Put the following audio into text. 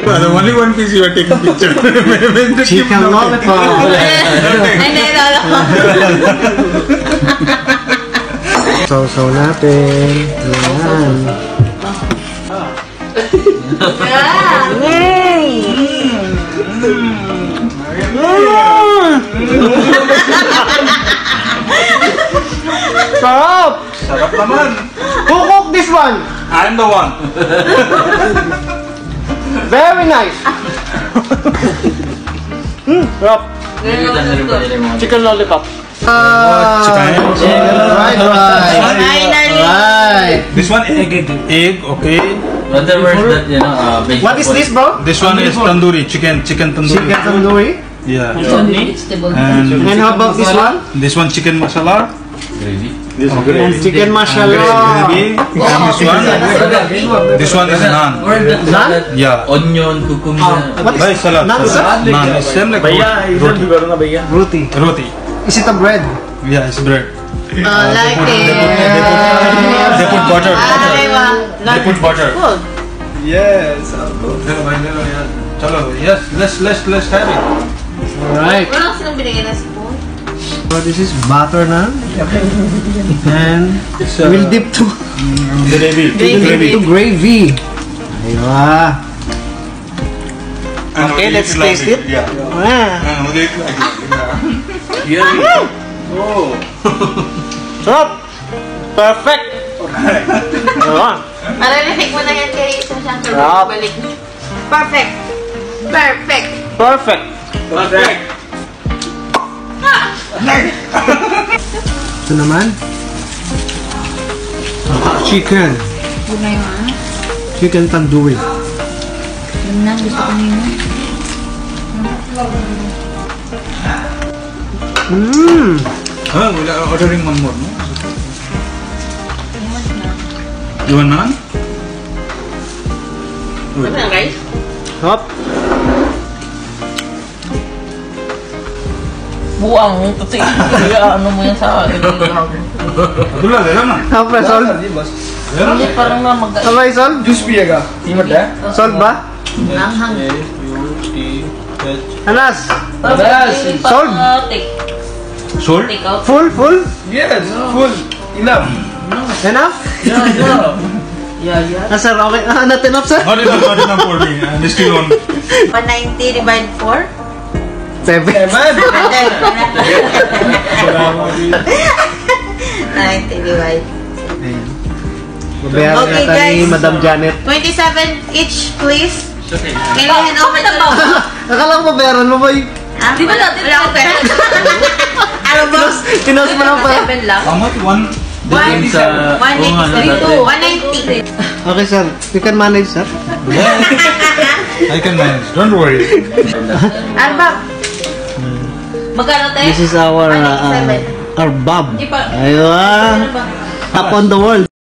Only one piece you are taking picture. Chicken lollipop. Sausaw natin. Ayan. Sarap! Sarap naman. Who cooked this one? I'm the one. Very nice. Sarap. Chicken lollipop. Chicken. Right. This one egg, okay. Other words that What is this, bro? This one is tandoori, chicken tandoori. Chicken tandoori. Yeah. And how about this one? This one chicken masala. Gravy. And chicken masala. Gravy. And this one is naan. Naan? Yeah. Onion, cucumber. What Bhai, is salad. naan, sir? Naan is same like Roti. roti. Is it a bread? Yeah, it's bread. Like They put butter. They put butter. Yes. Chalo, yes, let's have it. Alright. Walang silang binigay na spoon. So this is butter naan. And we'll dip to gravy. Aywa. Okay, let's taste it. Yeah. Ah. And we like it. Yummy. Oh. Sarap! Perfect! Aywa. Maririnig mo na yan kay isa siyang Sarap. balik. Perfect! Perfect! Perfect! Perfect. Ito naman. Chicken. Yun na yun. Chicken tandoori. Yun na, gusto ko nyo. Oh, we're ordering one more, no? You want naan? Ano na guys? Hop. Buang, kasi ano mo yan sa akin. Abdullah, ले लो ना. Apa Sol? ले लो. Hindi parang na mag... Apa Sol? Juice पिएगा. Sol ba? Langhang. Anas? Sold? Sold? Take out. Full? Yes, full. Enough. Enough? Yeah. Ah, sir, okay. Not enough, sir? Not enough for me. I'm still on. 190 divided 4? 7. 90 divided. Bayaran Okay, natin ni guys. Madam Janet. 27 each, please. Okay. Can you hand over the Akala ko bayaran mo, boy. Di ba natin? Wala akong pera. Ano ba? Tinos mo lang pala. 7 lang. How much? One. 190. Okay, sir. You can manage, sir. I can manage. Don't worry. Ano ba? Magkano tayo? This is our bob. Aywa. Top on the world.